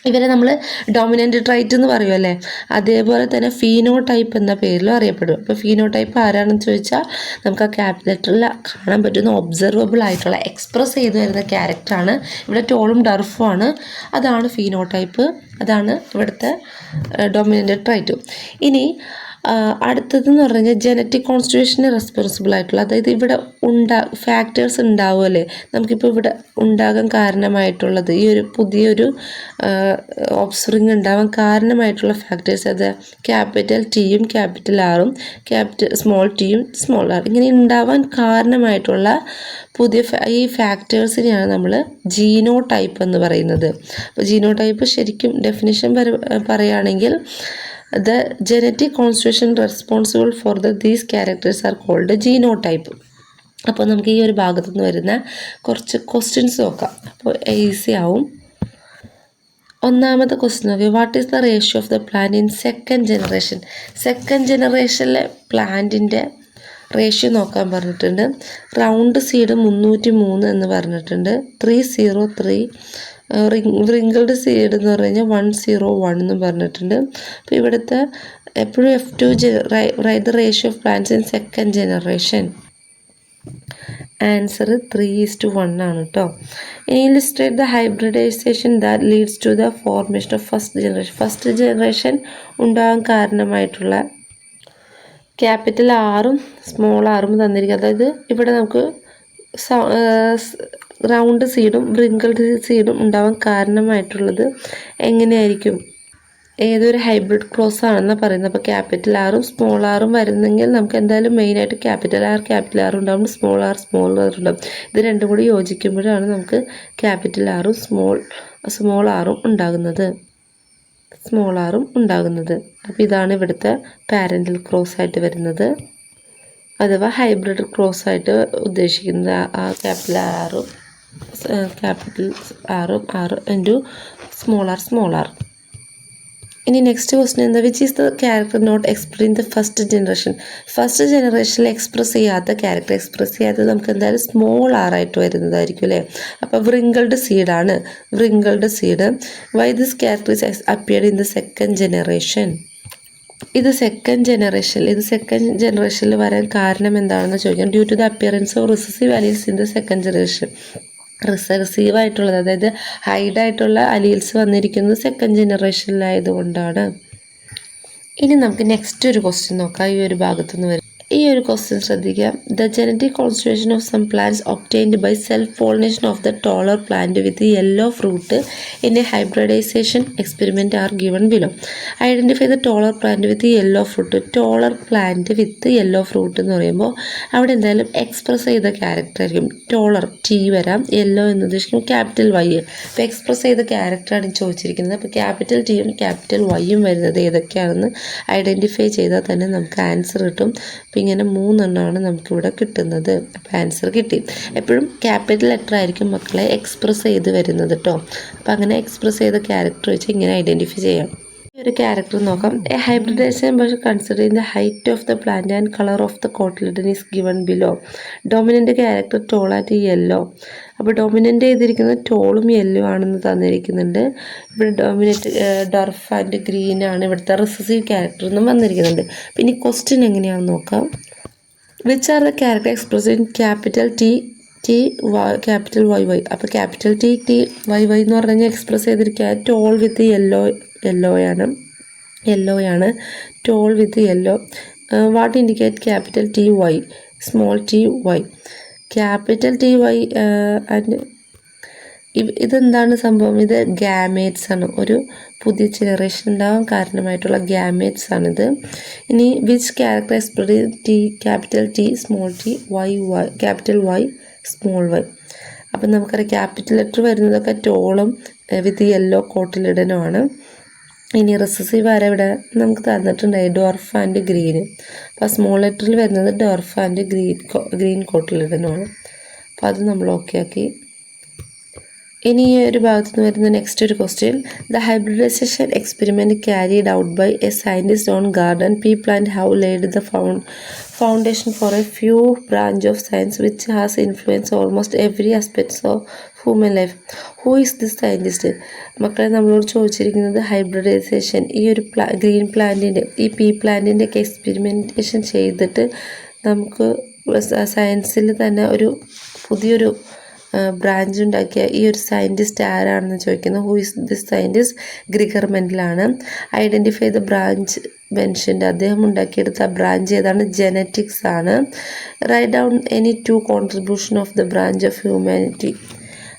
Speaker 1: ഇവരെ നമ്മൾ ഡോമിനൻ്റ് ട്രൈറ്റ് എന്ന് പറയുമല്ലേ, അതേപോലെ തന്നെ ഫീനോടൈപ്പ് എന്ന പേരിലും അറിയപ്പെടും. അപ്പോൾ ഫീനോടൈപ്പ് ആരാണെന്ന് ചോദിച്ചാൽ നമുക്ക് ആ ക്യാപിറ്റൽ ലെറ്ററിൽ കാണാൻ പറ്റുന്ന ഒബ്സർവബിൾ ആയിട്ടുള്ള എക്സ്പ്രസ് ചെയ്ത് വരുന്ന ക്യാരക്ടറാണ്. ഇവിടെ ടോളും ഡർഫും ആണ്, അതാണ് ഫീനോടൈപ്പ്, അതാണ് ഇവിടുത്തെ ഡോമിനൻ്റ് ട്രൈറ്റും. ഇനി അടുത്തതെന്ന് പറഞ്ഞു കഴിഞ്ഞാൽ ജനറ്റിക് കോൺസ്റ്റിറ്റ്യൂഷന് റെസ്പോൺസിബിൾ ആയിട്ടുള്ള, അതായത് ഇവിടെ ഫാക്ടേഴ്സ് ഉണ്ടാവുമല്ലേ, നമുക്കിപ്പോൾ ഇവിടെ ഉണ്ടാകാൻ കാരണമായിട്ടുള്ളത്, ഈ ഒരു പുതിയൊരു ഓഫ്സ്പ്രിങ് ഉണ്ടാവാൻ കാരണമായിട്ടുള്ള ഫാക്ടേഴ്സ്, അത് ക്യാപിറ്റൽ ടിയും ക്യാപിറ്റൽ ആറും സ്മോൾ ടിയും സ്മോൾ ആർ, ഇങ്ങനെ ഉണ്ടാവാൻ കാരണമായിട്ടുള്ള പുതിയ ഈ ഫാക്ടേഴ്സിനെയാണ് നമ്മൾ ജീനോടൈപ്പ് എന്ന് പറയുന്നത്. അപ്പോൾ ജീനോടൈപ്പ് ശരിക്കും ഡെഫിനിഷൻ പറയുകയാണെങ്കിൽ the genetic constitution responsible for these characters are called genotype. അപ്പോൾ നമുക്ക് ഈ ഒരു ഭാഗത്തു നിന്ന് വരുന്ന കുറച്ച് ക്വസ്റ്റ്യൻസ് നോക്കാം, അപ്പോൾ ഈസി ആവും. ഒന്നാമത്തെ ക്വസ്റ്റ്യൻ നോക്കി, what is the ratio of the plant in second ജനറേഷനിലെ പ്ലാന്റിൻ്റെ റേഷ്യോ നോക്കാൻ പറഞ്ഞിട്ടുണ്ട്. റൗണ്ട് സീഡ് 303 എന്ന് പറഞ്ഞിട്ടുണ്ട്. 303 റിങ്കിൾഡ് സീഡ് എന്ന് പറഞ്ഞു കഴിഞ്ഞാൽ 101 എന്ന് പറഞ്ഞിട്ടുണ്ട്. അപ്പോൾ ഇവിടുത്തെ എപ്പോഴും F2 write the ratio of plants in second generation. Answer 3:1 ആണ് കേട്ടോ. ഇനി illustrate the hybridisation that leads to the formation of first generation ഉണ്ടാകാൻ കാരണമായിട്ടുള്ള ക്യാപിറ്റൽ ആറും സ്മോൾ ആറും തന്നിരിക്കുക. അതായത് ഇവിടെ നമുക്ക് റൗണ്ട് സീഡും റിങ്കിൾഡ് സീഡും ഉണ്ടാവാൻ കാരണമായിട്ടുള്ളത് എങ്ങനെയായിരിക്കും, ഏതൊരു ഹൈബ്രിഡ് ക്രോസ് ആണെന്നാണ് പറയുന്നത്. അപ്പോൾ ക്യാപിറ്റൽ ആറും സ്മോൾ ആറും വരുന്നെങ്കിൽ നമുക്ക് എന്തായാലും മെയിനായിട്ട് ക്യാപിറ്റൽ ആർ ഉണ്ടാവും, സ്മോൾ ആർ ഉണ്ടാവും. ഇത് രണ്ടും കൂടി യോജിക്കുമ്പോഴാണ് നമുക്ക് ക്യാപിറ്റൽ ആറും സ്മോൾ ആറും ഉണ്ടാകുന്നത്. അപ്പോൾ ഇതാണ് ഇവിടുത്തെ പാരൻ്റൽ ക്രോസ് ആയിട്ട് വരുന്നത്, അഥവാ ഹൈബ്രിഡ് ക്രോസ് ആയിട്ട് ഉദ്ദേശിക്കുന്നത് ആ ക്യാപിറ്റൽ ആറും ഇൻറ്റു സ്മോൾ ആർ. ഇനി നെക്സ്റ്റ് ക്വസ്റ്റ്യൻ എന്താ, which is the character not express in the first ജനറേഷനിൽ എക്സ്പ്രസ് ചെയ്യാത്തത് നമുക്ക് എന്തായാലും സ്മോൾ ആറായിട്ട് വരുന്നതായിരിക്കും അല്ലേ. അപ്പോൾ wrinkled seed. Why this character is appeared in the second generation. ഇത് സെക്കൻഡ് ജനറേഷനിൽ വരാൻ കാരണം എന്താണെന്ന് ചോദിക്കാം. Due to the appearance of recessive alleles in the second generation. റിസീവായിട്ടുള്ളത്, അതായത് ഹൈഡായിട്ടുള്ള അലീൽസ് വന്നിരിക്കുന്നത് സെക്കൻഡ് ജനറേഷനിലായതുകൊണ്ടാണ്. ഇനി നമുക്ക് നെക്സ്റ്റ് ഒരു ക്വസ്റ്റ്യൻ നോക്കാം. ഈ ഒരു ഭാഗത്തുനിന്ന് വരും ഈ ഒരു ക്വസ്റ്റ്യൻ ശ്രദ്ധിക്കാം. The genetic constitution of some plants obtained by self pollination of the taller plant with yellow fruit in a hybridisation experiment are given below. Identify the taller plant with yellow fruit. Taller plant with yellow fruit എന്ന് പറയുമ്പോൾ അവിടെ എന്തായാലും express ചെയ്ത character ആയിരിക്കും. ടോളർ T വരാം, yellow എന്ന് ഉദ്ദേശിക്കും capital Y. അപ്പോൾ express ചെയ്ത ക്യാരക്ടറാണ് ചോദിച്ചിരിക്കുന്നത്. അപ്പോൾ ക്യാപിറ്റൽ ടിയും ക്യാപിറ്റൽ വൈയും വരുന്നത് ഏതൊക്കെയാണെന്ന് ഐഡൻറ്റിഫൈ ചെയ്താൽ തന്നെ നമുക്ക് ആൻസർ കിട്ടും. അപ്പോൾ ഇങ്ങനെ 3 എണ്ണമാണ് നമുക്കിവിടെ കിട്ടുന്നത്. അപ്പോൾ ആൻസർ കിട്ടി. എപ്പോഴും ക്യാപിറ്റൽ ലെറ്റർ ആയിരിക്കും മക്കളെ എക്സ്പ്രസ് ചെയ്ത് വരുന്നത് കേട്ടോ. അപ്പോൾ അങ്ങനെ എക്സ്പ്രസ് ചെയ്ത ക്യാരക്ടർ വെച്ച് ഇങ്ങനെ ഐഡൻറ്റിഫൈ ചെയ്യാം. ഈ ഒരു ക്യാരക്ടർ നോക്കാം. A hybridisation by considering the height of the plant and colour of the cotyledon is given below. Dominant character tall and yellow. അപ്പോൾ ഡോമിനൻ്റ് ചെയ്തിരിക്കുന്നത് ടോളും യെല്ലോ ആണെന്ന് തന്നിരിക്കുന്നുണ്ട്. ഇവിടെ ഡോമിനേറ്റ് ഡർഫ് ആൻഡ് ഗ്രീൻ ആണ് ഇവിടുത്തെ റിസസീവ് ക്യാരക്ടർ എന്നും വന്നിരിക്കുന്നുണ്ട്. പിന്നെ ക്വസ്റ്റ്യൻ എങ്ങനെയാണെന്ന് നോക്കാം. Which are the character express in capital T capital Y. അപ്പോൾ ക്യാപിറ്റൽ ടി വൈ എന്ന് പറഞ്ഞു കഴിഞ്ഞാൽ എക്സ്പ്രസ് ചെയ്തിരിക്കുക ടോൾ വിത്ത് യെല്ലോയാണ് tall with yellow. What indicate capital T Y, small T Y. Capital T Y and ഇതെന്താണ് സംഭവം, ഇത് gametes ആണ്. ഒരു പുതിയ ജനറേഷൻ ഉണ്ടാവാൻ കാരണമായിട്ടുള്ള ഗാമേറ്റ്സ് ആണിത്. ഇനി which character express T capital T small T Y capital Y small Y. അപ്പം നമുക്കറിയാം ക്യാപിറ്റൽ ലെറ്റർ വരുന്നതൊക്കെ ടോളും വിത്ത് യെല്ലോ കോട്ടിലിടനുമാണ്. ഇനി റിസസീവ് ആരെ ഇവിടെ നമുക്ക് തന്നിട്ടുണ്ടായി ഡോർഫ് ആൻഡ് ഗ്രീന്. അപ്പോൾ സ്മോൾ ലെറ്ററിൽ വരുന്നത് ഡോർഫ് ആൻഡ് ഗ്രീൻ കോട്ടിലിടനുമാണ്. അപ്പോൾ അത് നമ്മൾ ഓക്കെ ആക്കി. ഇനി ഈ ഒരു ഭാഗത്ത് നിന്ന് വരുന്ന നെക്സ്റ്റ് ഒരു question. The hybridisation experiment carried out by a scientist on garden pea plant how laid the foundation for a few branch of science which has influenced almost every aspect of human life. Who is this scientist? മക്കളെ നമ്മളോട് ചോദിച്ചിരിക്കുന്നത് hybridisation ഈ ഒരു green പ്ലാന്റിൻ്റെ ഈ P പ്ലാന്റിൻ്റെ ഒക്കെ experimentation ചെയ്തിട്ട് നമുക്ക് സയൻസിൽ തന്നെ ഒരു പുതിയൊരു ബ്രാഞ്ച് ഉണ്ടാക്കിയ ഈ ഒരു സയൻറ്റിസ്റ്റ് ആരാണെന്ന് ചോദിക്കുന്നത്. Who is this scientist? Gregor മെൻഡലാണ്. Identify the branch mentioned. അദ്ദേഹം ഉണ്ടാക്കിയെടുത്ത ബ്രാഞ്ച് ഏതാണ്? ജെനറ്റിക്സ് ആണ്. Write down any 2 contribution of the branch of humanity.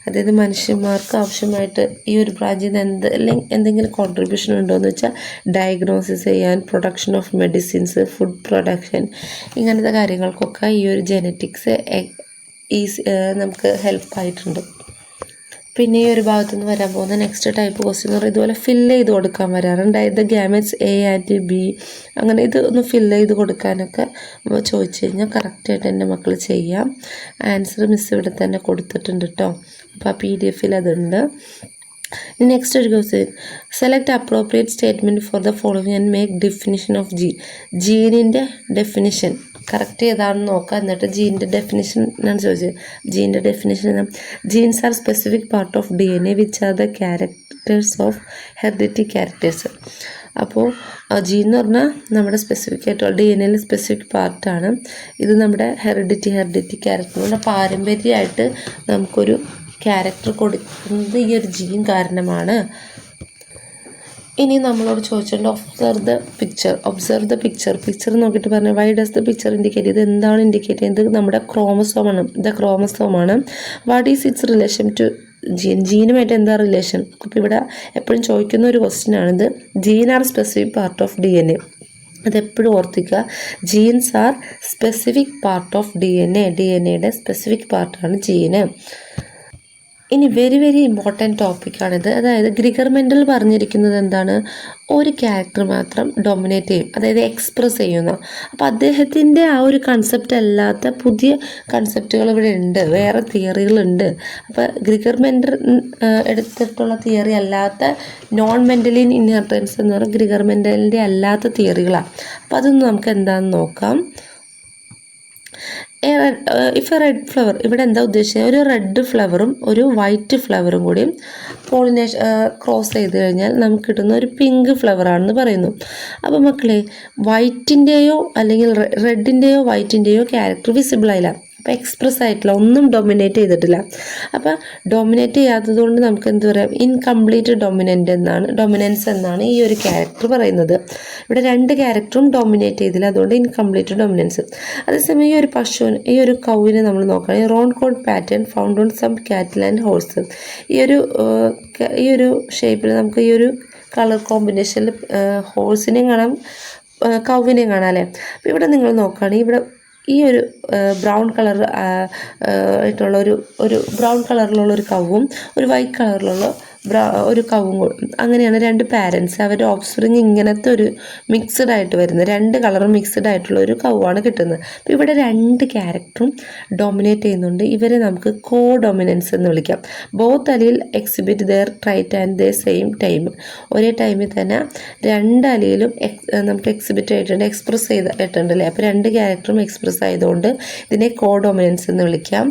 Speaker 1: അതായത് മനുഷ്യന്മാർക്ക് ആവശ്യമായിട്ട് ഈ ഒരു ബ്രാഞ്ചിൽ നിന്ന് എന്തെങ്കിലും കോൺട്രിബ്യൂഷൻ ഉണ്ടോ എന്ന് വെച്ചാൽ ഡയഗ്നോസിസ് ചെയ്യാൻ, production of medicines, food production, ഇങ്ങനത്തെ കാര്യങ്ങൾക്കൊക്കെ ഈ ഒരു ജെനറ്റിക്സ് നമുക്ക് ഹെൽപ്പായിട്ടുണ്ട്. പിന്നെ ഈ ഒരു ഭാഗത്തു നിന്ന് വരാൻ പോകുന്ന നെക്സ്റ്റ് ടൈപ്പ് ക്വസ്റ്റ്യൻ എന്ന് പറയുന്നത് ഇതുപോലെ ഫില്ല് ചെയ്ത് കൊടുക്കാൻ വരാറുണ്ട്. The gametes A and B, അങ്ങനെ ഇത് ഒന്ന് ഫില്ല് ചെയ്ത് കൊടുക്കാനൊക്കെ ചോദിച്ചു കഴിഞ്ഞാൽ കറക്റ്റായിട്ട് എൻ്റെ മക്കൾ ചെയ്യാം. ആൻസർ മിസ് ഇവിടെ തന്നെ കൊടുത്തിട്ടുണ്ട് കേട്ടോ. അപ്പോൾ ആ PDF അതുണ്ട്. നെക്സ്റ്റ് ഒരു question. Select appropriate statement for the following and make definition of gene. ജീനിൻ്റെ ഡെഫിനിഷൻ കറക്റ്റ് ഏതാണെന്ന് നോക്കുക. എന്നിട്ട് ജീൻ്റെ ഡെഫിനിഷൻ എന്നാണ് ചോദിച്ചത്. ജീൻ്റെ ഡെഫിനിഷൻ എന്നാൽ genes are specific part of DNA which are the characters of heredity characters. അപ്പോൾ ജീൻ എന്ന് പറഞ്ഞാൽ നമ്മുടെ സ്പെസിഫിക് ആയിട്ടുള്ള DNA സ്പെസിഫിക് പാർട്ടാണ്. ഇത് നമ്മുടെ ഹെറിഡിറ്റി ക്യാരക്ടർ, നമ്മുടെ പാരമ്പര്യമായിട്ട് നമുക്കൊരു ക്യാരക്ടർ കൊടുക്കുന്നത് ഈ ഒരു ജീൻ കാരണമാണ്. ഇനി നമ്മളോട് ചോദിച്ചിട്ടുണ്ട് ഒബ്സർവ് ദ പിക്ചർ നോക്കിയിട്ട് പറഞ്ഞു why does the picture indicate. ഇത് എന്താണ് ഇൻഡിക്കേറ്റ് ചെയ്യുന്നത്? നമ്മുടെ ക്രോമസോമാണ്. What is its relation to ജീനുമായിട്ട് എന്താ റിലേഷൻ? അപ്പോൾ ഇവിടെ എപ്പോഴും ചോദിക്കുന്ന ഒരു ക്വസ്റ്റ്യനാണിത്. Gene are specific part of DNA. അതെപ്പോഴും ഓർത്തിക്കുക. Genes are specific part of DNAയുടെ സ്പെസിഫിക് പാർട്ടാണ് ജീന്. ഇനി വെരി വെരി ഇമ്പോർട്ടൻറ്റ് ടോപ്പിക്കാണിത്. അതായത് ഗ്രിഗർ മെൻഡൽ പറഞ്ഞിരിക്കുന്നത് എന്താണ്? ഒരു ക്യാരക്ടർ മാത്രം ഡൊമിനേറ്റ് ചെയ്യും, അതായത് എക്സ്പ്രസ് ചെയ്യുന്നു. അപ്പോൾ അദ്ദേഹത്തിൻ്റെ ആ ഒരു കൺസെപ്റ്റ് അല്ലാത്ത പുതിയ കൺസെപ്റ്റുകൾ ഇവിടെ ഉണ്ട്, വേറെ തിയറികളുണ്ട്. അപ്പോൾ ഗ്രിഗർ മെൻഡൽ എടുത്തിട്ടുള്ള തിയറി അല്ലാത്ത നോൺ മെൻ്റലിൻ ഇൻഹെറിറ്റൻസ് എന്ന് പറയുന്നത് ഗ്രിഗർ മെൻഡലിൻ്റെ അല്ലാത്ത തിയറികളാണ്. അപ്പോൾ അതൊന്ന് നമുക്ക് എന്താണെന്ന് നോക്കാം. ഇഫ് എ റെഡ് ഫ്ലവർ, ഇവിടെ എന്താ ഉദ്ദേശിച്ചത്? ഒരു റെഡ് ഫ്ലവറും ഒരു വൈറ്റ് ഫ്ലവറും കൂടി ക്രോസ് ചെയ്ത് കഴിഞ്ഞാൽ നമുക്ക് കിട്ടുന്ന ഒരു പിങ്ക് ഫ്ലവറാണെന്ന് പറയുന്നു. അപ്പോൾ മക്കളെ വൈറ്റിൻ്റെയോ അല്ലെങ്കിൽ റെഡിൻ്റെയോ വൈറ്റിൻ്റെയോ ക്യാരക്ടർ വിസിബിൾ ആയില്ല. അപ്പോൾ എക്സ്പ്രസ് ആയിട്ടില്ല, ഒന്നും ഡൊമിനേറ്റ് ചെയ്തിട്ടില്ല. അപ്പോൾ ഡൊമിനേറ്റ് ചെയ്യാത്തത് കൊണ്ട് നമുക്ക് എന്ത് പറയാം? ഇൻകംപ്ലീറ്റ് ഡൊമിനൻസ് എന്നാണ് ഈ ഒരു ക്യാരക്ടർ പറയുന്നത്. ഇവിടെ 2 ക്യാരക്ടറും ഡൊമിനേറ്റ് ചെയ്തില്ല, അതുകൊണ്ട് ഇൻകംപ്ലീറ്റ് ഡൊമിനൻസ്. അതേസമയം ഈ ഒരു കൗവിനെ നമ്മൾ നോക്കുകയാണെങ്കിൽ roan coat pattern found on some cattle and horse. ഈ ഒരു ഷേപ്പിൽ നമുക്ക് ഈ ഒരു കളർ കോമ്പിനേഷനിൽ ഹോഴ്സിനെയും കാണാം, കൗവിനെയും കാണാം അല്ലേ. അപ്പോൾ ഇവിടെ നിങ്ങൾ നോക്കുകയാണെങ്കിൽ ഇവിടെ ഈ ഒരു ബ്രൗൺ കളർ ആയിട്ടുള്ള ഒരു ബ്രൗൺ കളറിലുള്ള ഒരു കൗവും ഒരു വൈറ്റ് കളറിലുള്ള ഒരു കവും, അങ്ങനെയാണ് 2 പാരൻസ്. അവരുടെ ഓഫ്സ്പ്രിങ് ഇങ്ങനത്തെ ഒരു മിക്സ്ഡ് ആയിട്ട് വരുന്നത്, 2 കളറും മിക്സ്ഡ് ആയിട്ടുള്ള ഒരു കവാണ് കിട്ടുന്നത്. അപ്പോൾ ഇവിടെ 2 ക്യാരക്ടറും ഡോമിനേറ്റ് ചെയ്യുന്നുണ്ട്. ഇവരെ നമുക്ക് കോ ഡൊമിനൻസ് എന്ന് വിളിക്കാം. Both allele exhibit their trait and the same time. ഒരേ ടൈമിൽ തന്നെ 2 അലീലും നമുക്ക് എക്സിബിറ്റ് ആയിട്ടുണ്ട്, എക്സ്പ്രസ് ചെയ്തിട്ടുണ്ട് അല്ലേ. അപ്പോൾ 2 ക്യാരക്ടറും എക്സ്പ്രസ് ആയതുകൊണ്ട് ഇതിനെ കോ ഡൊമിനൻസ് എന്ന് വിളിക്കാം.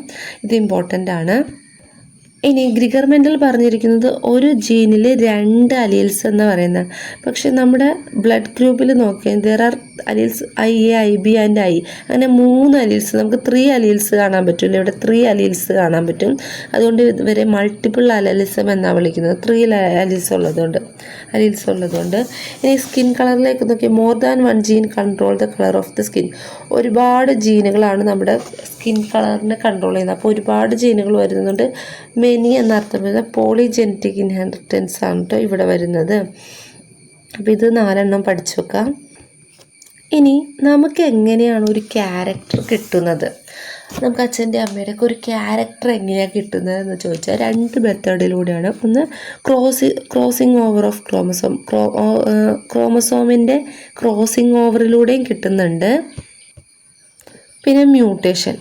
Speaker 1: ഇത് ഇമ്പോർട്ടൻ്റ് ആണ്. ഇനി ഗ്രിഗർ മെൻഡൽ പറഞ്ഞിരിക്കുന്നത് ഒരു ജീനിൽ 2 അലീൽസ് എന്ന് പറയുന്നത്. പക്ഷെ നമ്മുടെ ബ്ലഡ് ഗ്രൂപ്പിൽ നോക്കിയാൽ there are alleles IA, IB and I, അങ്ങനെ 3 അലീൽസ്, നമുക്ക് 3 അലീൽസ് കാണാൻ പറ്റില്ല. ഇവിടെ 3 അലീൽസ് കാണാൻ പറ്റും. അതുകൊണ്ട് ഇവരെ മൾട്ടിപ്പിൾ അലലിസം എന്നാണ് വിളിക്കുന്നത്, 3 അലീൽസ് ഉള്ളതുകൊണ്ട്. ഇനി സ്കിൻ കളറിലേക്ക് നോക്കി, more than 1 gene control the colour of the skin. ഒരുപാട് ജീനുകളാണ് നമ്മുടെ സ്കിൻ കളറിനെ കൺട്രോൾ ചെയ്യുന്നത്. അപ്പോൾ ഒരുപാട് ജീനുകൾ വരുന്നുണ്ട്. മെനി എന്നർത്ഥം വരുന്നത് പോളിജെനറ്റിക് ഇൻഹെറിറ്റൻസ് ആണ് കേട്ടോ ഇവിടെ വരുന്നത്. അപ്പോൾ ഇത് 4 പഠിച്ചു വെക്കാം. ഇനി നമുക്ക് എങ്ങനെയാണ് ഒരു ക്യാരക്ടർ കിട്ടുന്നത്? നമുക്ക് അച്ഛൻ്റെ അമ്മയുടെയൊക്കെ ഒരു ക്യാരക്ടർ എങ്ങനെയാണ് കിട്ടുന്നതെന്ന് ചോദിച്ചാൽ 2 മെത്തേഡിലൂടെയാണ്. ഒന്ന് ക്രോസിങ് ഓവർ ഓഫ് ക്രോമസോമിൻ്റെ ക്രോസിങ് ഓവറിലൂടെയും കിട്ടുന്നുണ്ട്. പിന്നെ മ്യൂട്ടേഷൻ.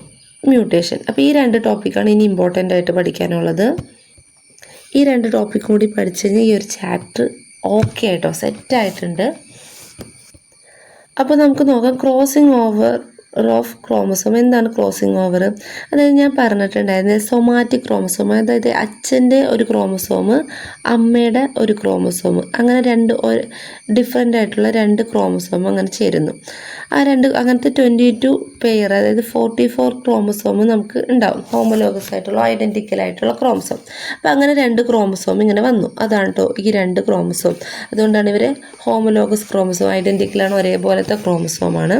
Speaker 1: അപ്പോൾ ഈ 2 ടോപ്പിക്കാണ് ഇനി ഇമ്പോർട്ടൻ്റ് ആയിട്ട് പഠിക്കാനുള്ളത്. ഈ 2 ടോപ്പിക് കൂടി പഠിച്ചു കഴിഞ്ഞാൽ ഈ ഒരു ചാപ്റ്റർ ഓക്കെ ആയിട്ടോ, സെറ്റായിട്ടുണ്ട്. അപ്പോൾ നമുക്ക് നോക്കാം ക്രോസിങ് ഓവർ ഓഫ് ക്രോമസോം. എന്താണ് ക്രോസിങ് ഓവർ? അതായത് ഞാൻ പറഞ്ഞിട്ടുണ്ടായിരുന്നത് സൊമാറ്റിക് ക്രോമസോം, അതായത് അച്ഛൻ്റെ ഒരു ക്രോമസോം, അമ്മയുടെ ഒരു ക്രോമസോം, അങ്ങനെ 2 ഡിഫറെൻ്റ് ആയിട്ടുള്ള 2 ക്രോമസോം അങ്ങനെ ചേരുന്നു. ആ അങ്ങനത്തെ 22 പെയർ, അതായത് 44 ക്രോമസോം നമുക്ക് ഉണ്ടാവും, ഹോമോലോഗസ് ആയിട്ടുള്ള ഐഡൻറ്റിക്കൽ ആയിട്ടുള്ള ക്രോമസോം. അപ്പോൾ അങ്ങനെ 2 ക്രോമസോം ഇങ്ങനെ വന്നു. അതാണ് കേട്ടോ ഈ 2 ക്രോമസോം. അതുകൊണ്ടാണ് ഇവർ ഹോമോലോഗസ് ക്രോമസോം, ഐഡൻറ്റിക്കലാണ്, ഒരേപോലത്തെ ക്രോമസോമാണ്.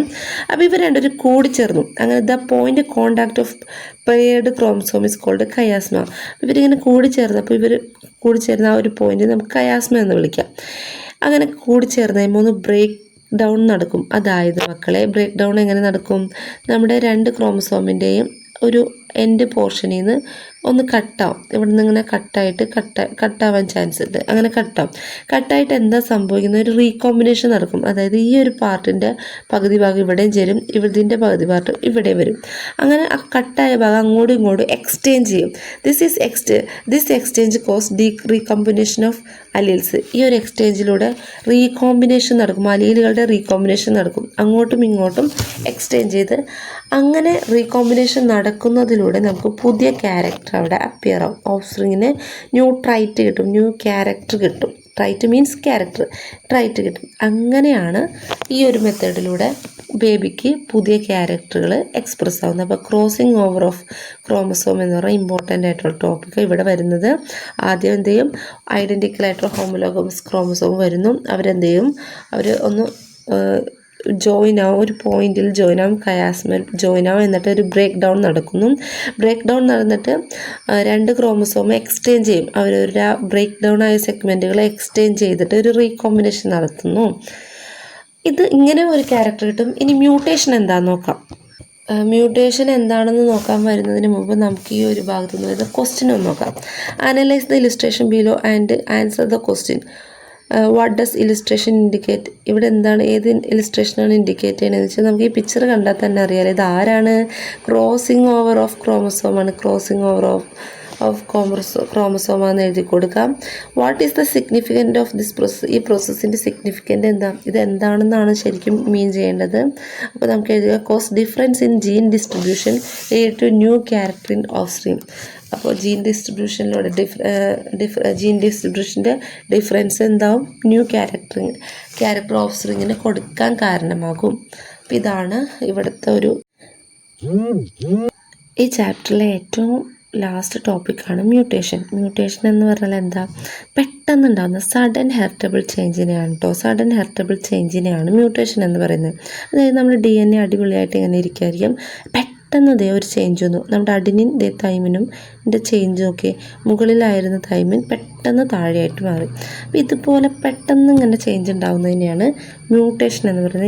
Speaker 1: അപ്പോൾ ഇവർ 2 കൂടിച്ചേർന്നു. അങ്ങനെ the point contact of paired chromosome is called chiasma. ഇവരിങ്ങനെ കൂടിച്ചേർന്ന ആ ഒരു പോയിന്റ് നമുക്ക് കയാസ്മ എന്ന് വിളിക്കാം. അങ്ങനെ കൂടിച്ചേർന്ന് 3 ബ്രേക്ക് ഡൗൺ നടക്കും. അതായത് മക്കളെ, ബ്രേക്ക് ഡൗൺ എങ്ങനെ നടക്കും? നമ്മുടെ 2 ക്രോമസോമിൻ്റെയും ഒരു എൻഡ് പോർഷനിൽ നിന്ന് ഒന്ന് കട്ടാവും. ഇവിടെ നിന്ന് ഇങ്ങനെ കട്ടാവാൻ ചാൻസ് ഉണ്ട്. അങ്ങനെ കട്ടായിട്ട് എന്താ സംഭവിക്കുന്നത്? ഒരു റീകോമ്പിനേഷൻ നടക്കും. അതായത് ഈ ഒരു പാർട്ടിൻ്റെ പകുതി ഭാഗം ഇവിടെയും ചേരും, ഇതിൻ്റെ പകുതി പാർട്ട് ഇവിടെ വരും. അങ്ങനെ ആ കട്ടായ ഭാഗം അങ്ങോട്ടും ഇങ്ങോട്ടും എക്സ്ചേഞ്ച് ചെയ്യും. This exchange cause recombination of alleles. ഈ ഒരു എക്സ്ചേഞ്ചിലൂടെ റീകോമ്പിനേഷൻ നടക്കും, അലീലുകളുടെ റീകോമ്പിനേഷൻ നടക്കും, അങ്ങോട്ടും ഇങ്ങോട്ടും എക്സ്ചേഞ്ച് ചെയ്ത്. അങ്ങനെ റീകോമ്പിനേഷൻ നടക്കുന്നതിലൂടെ നമുക്ക് പുതിയ ക്യാരക്ടർ അവിടെ അപ്പിയർ ആവും. ഓഫ്സ്പ്രിങ്ങിന് ന്യൂ ട്രൈറ്റ് കിട്ടും, ന്യൂ ക്യാരക്ടർ കിട്ടും. ട്രൈറ്റ് മീൻസ് ക്യാരക്ടർ, ട്രൈറ്റ് കിട്ടും. അങ്ങനെയാണ് ഈ ഒരു മെത്തേഡിലൂടെ ബേബിക്ക് പുതിയ ക്യാരക്ടറുകൾ എക്സ്പ്രസ് ആവുന്നത്. അപ്പോൾ ക്രോസിങ് ഓവർ ഓഫ് ക്രോമസോം എന്ന് പറഞ്ഞാൽ ഇമ്പോർട്ടൻ്റ് ആയിട്ടുള്ള ടോപ്പിക്ക് ഇവിടെ വരുന്നത്. ആദ്യം എന്ത് ചെയ്യും? ഐഡൻറ്റിക്കൽ ആയിട്ടുള്ള ഹോമോലോഗസ് ക്രോമസോം വരുന്നു. അവർ ഒന്ന് ജോയിൻ ആവും, ഒരു പോയിന്റിൽ ജോയിൻ ആവും, കയാസ്മൽ ജോയിൻ ആവും. എന്നിട്ട് ഒരു ബ്രേക്ക് ഡൗൺ നടക്കുന്നു. ബ്രേക്ക് ഡൗൺ നടന്നിട്ട് 2 ക്രോമസോം എക്സ്ചേഞ്ച് ചെയ്യും. അവരൊരു ബ്രേക്ക് ഡൗൺ ആയ സെഗ്മെൻറ്റുകളെ എക്സ്ചേഞ്ച് ചെയ്തിട്ട് ഒരു റീകോമ്പിനേഷൻ നടത്തുന്നു. ഇത് ഇങ്ങനെ ഒരു ക്യാരക്ടർ കിട്ടും. ഇനി മ്യൂട്ടേഷൻ എന്താണെന്ന് നോക്കാം. മ്യൂട്ടേഷൻ എന്താണെന്ന് നോക്കാൻ വരുന്നതിന് മുമ്പ് നമുക്ക് ഈ ഒരു ഭാഗത്ത് നിന്ന് വരുന്ന ക്വസ്റ്റ്യൻ ഒന്ന് നോക്കാം. Analyse the illustration below and answer the question. What does illustration indicate? ഇവിടെ എന്താണ്, ഏത് ഇലിസ്ട്രേഷനാണ് ഇൻഡിക്കേറ്റ് ചെയ്യുന്നതെന്ന് വെച്ചാൽ നമുക്ക് ഈ പിക്ചർ കണ്ടാൽ തന്നെ അറിയാലോ ഇത് ആരാണ്? ക്രോസിങ് ഓവർ ഓഫ് ക്രോമസോമാണ്. ക്രോസിങ് ഓവർ ഓഫ് ക്രോമസോമാണെന്ന് എഴുതി കൊടുക്കാം. What is the significant of this process? ഈ പ്രോസസ്സിൻ്റെ സിഗ്നിഫിക്കൻ്റ് എന്താ? ഇത് എന്താണെന്നാണ് ശരിക്കും മീൻ ചെയ്യേണ്ടത്. അപ്പോൾ നമുക്ക് എഴുതുക cause difference in gene distribution lead to new character in offspring. അപ്പോൾ ജീൻ ഡിസ്ട്രിബ്യൂഷനിലൂടെ ജീൻ ഡിസ്ട്രിബ്യൂഷൻ്റെ ഡിഫറൻസ് എന്താവും? ന്യൂ ക്യാരക്ടർ ഓഫ്സ്പ്രിങ്ങിന് കൊടുക്കാൻ കാരണമാകും. അപ്പോൾ ഇതാണ് ഇവിടുത്തെ ഈ ചാപ്റ്ററിലെ ഏറ്റവും ലാസ്റ്റ് ടോപ്പിക്കാണ് മ്യൂട്ടേഷൻ. മ്യൂട്ടേഷൻ എന്ന് പറഞ്ഞാൽ എന്താ? പെട്ടെന്നുണ്ടാകുന്ന സഡൻ ഹെറിറ്റബിൾ ചേഞ്ചിനെയാണ് കേട്ടോ. സഡൻ ഹെറിറ്റബിൾ ചേഞ്ചിനെയാണ് മ്യൂട്ടേഷൻ എന്ന് പറയുന്നത്. അതായത് നമ്മുടെ DNA അടിപൊളിയായിട്ട് ഇങ്ങനെ ഇരിക്കുകയായിരിക്കും, പെട്ടെന്ന് ഒരു ചേഞ്ച് വന്നു. നമ്മുടെ അഡിനിൻ തൈമിനും ചേഞ്ചും ഒക്കെ മുകളിലായിരുന്ന തൈമിൻ പെട്ടെന്ന് താഴെയായിട്ട് മാറി. അപ്പോൾ ഇതുപോലെ പെട്ടെന്ന് ഇങ്ങനെ ചേഞ്ച് ഉണ്ടാകുന്നതിനെയാണ് മ്യൂട്ടേഷൻ എന്ന് പറയുന്നത്.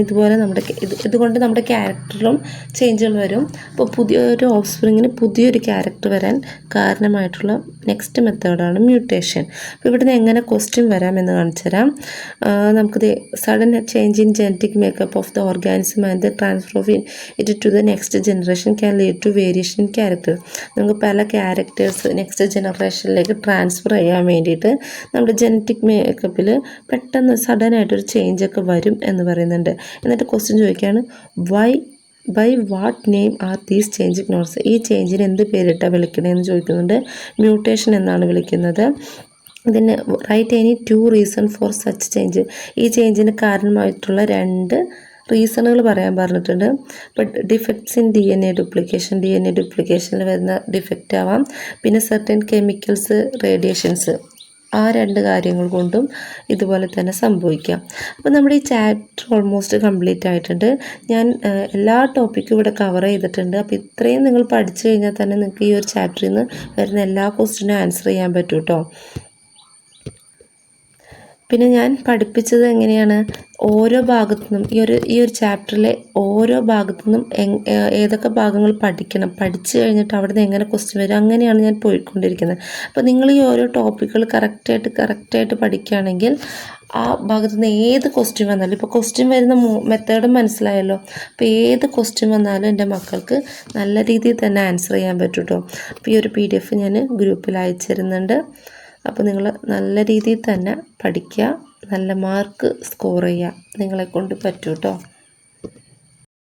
Speaker 1: ഇതുകൊണ്ട് നമ്മുടെ ക്യാരക്ടറിലും ചേഞ്ചുകൾ വരും. അപ്പോൾ പുതിയൊരു ഓഫ്സ്പ്രിങ്ങിന് പുതിയൊരു ക്യാരക്ടർ വരാൻ കാരണമായിട്ടുള്ള നെക്സ്റ്റ് മെത്തേഡാണ് മ്യൂട്ടേഷൻ. അപ്പോൾ ഇവിടുന്ന് എങ്ങനെ ക്വസ്റ്റ്യൻ വരാമെന്ന് കാണിച്ചു തരാം. നമുക്കിത് sudden change in genetic makeup of the organism and the transfer of it to the next generation can lead to variation in character. നമുക്ക് പല ക്യാരക്ടേഴ്സ് നെക്സ്റ്റ് ജനറേഷനിലേക്ക് ട്രാൻസ്ഫർ ചെയ്യാൻ വേണ്ടിയിട്ട് നമ്മുടെ ജനറ്റിക് മേക്കപ്പിൽ പെട്ടെന്ന് സഡനായിട്ടൊരു ചേഞ്ചൊക്കെ വരും എന്ന് പറയുന്നുണ്ട്. എന്നിട്ട് ക്വസ്റ്റ്യൻ ചോദിക്കുകയാണ്, by what name are these changing notes? ഈ ചേഞ്ചിന് എന്ത് പേരിട്ടാണ് വിളിക്കണതെന്ന് ചോദിക്കുന്നുണ്ട്. മ്യൂട്ടേഷൻ എന്നാണ് വിളിക്കുന്നത്. ഇതിന് write any 2 reason for such change. ഈ ചേഞ്ചിന് കാരണമായിട്ടുള്ള 2 റീസണുകൾ പറയാൻ പറഞ്ഞിട്ടുണ്ട്. ഇപ്പോൾ ഡിഫക്ട്സ് ഇൻ DNA ഡ്യൂപ്ലിക്കേഷനിൽ വരുന്ന ഡിഫക്റ്റ് ആവാം, പിന്നെ സെർട്ടൻ കെമിക്കൽസ്, റേഡിയേഷൻസ്, ആ 2 കാര്യങ്ങൾ കൊണ്ടും ഇതുപോലെ തന്നെ സംഭവിക്കാം. അപ്പോൾ നമ്മുടെ ഈ ചാപ്റ്റർ ഓൾമോസ്റ്റ് കംപ്ലീറ്റ് ആയിട്ടുണ്ട്. ഞാൻ എല്ലാ ടോപ്പിക്കും ഇവിടെ കവർ ചെയ്തിട്ടുണ്ട്. അപ്പോൾ ഇത്രയും നിങ്ങൾ പഠിച്ചു കഴിഞ്ഞാൽ തന്നെ നിങ്ങൾക്ക് ഈ ഒരു ചാപ്റ്ററിൽ നിന്ന് വരുന്ന എല്ലാ ക്വസ്റ്റ്യനും ആൻസർ ചെയ്യാൻ പറ്റും കേട്ടോ. പിന്നെ ഞാൻ പഠിപ്പിച്ചത് എങ്ങനെയാണ്, ഓരോ ഭാഗത്തു നിന്നും ഈ ഒരു ചാപ്റ്ററിലെ ഓരോ ഭാഗത്തു നിന്നും ഏതൊക്കെ ഭാഗങ്ങൾ പഠിക്കണം, പഠിച്ചു കഴിഞ്ഞിട്ട് അവിടെ നിന്ന് എങ്ങനെ ക്വസ്റ്റ്യൻ വരും, അങ്ങനെയാണ് ഞാൻ പോയിക്കൊണ്ടിരിക്കുന്നത്. അപ്പോൾ നിങ്ങൾ ഈ ഓരോ ടോപ്പിക്കുകൾ കറക്റ്റായിട്ട് പഠിക്കുകയാണെങ്കിൽ ആ ഭാഗത്തു നിന്ന് ഏത് ക്വസ്റ്റ്യൻ വന്നാലും, ഇപ്പോൾ ക്വസ്റ്റ്യൻ വരുന്ന മെത്തേഡും മനസ്സിലായല്ലോ. അപ്പോൾ ഏത് ക്വസ്റ്റ്യൻ വന്നാലും എൻ്റെ മക്കൾക്ക് നല്ല രീതിയിൽ തന്നെ ആൻസർ ചെയ്യാൻ പറ്റും കേട്ടോ. അപ്പോൾ ഈ ഒരു PDF ഞാൻ ഗ്രൂപ്പിൽ അയച്ചിരുന്നുണ്ട്. അപ്പോൾ നിങ്ങൾ നല്ല രീതിയിൽ തന്നെ പഠിക്കുക, നല്ല മാർക്ക് സ്കോർ ചെയ്യുക, നിങ്ങളെക്കൊണ്ട് പറ്റും കേട്ടോ.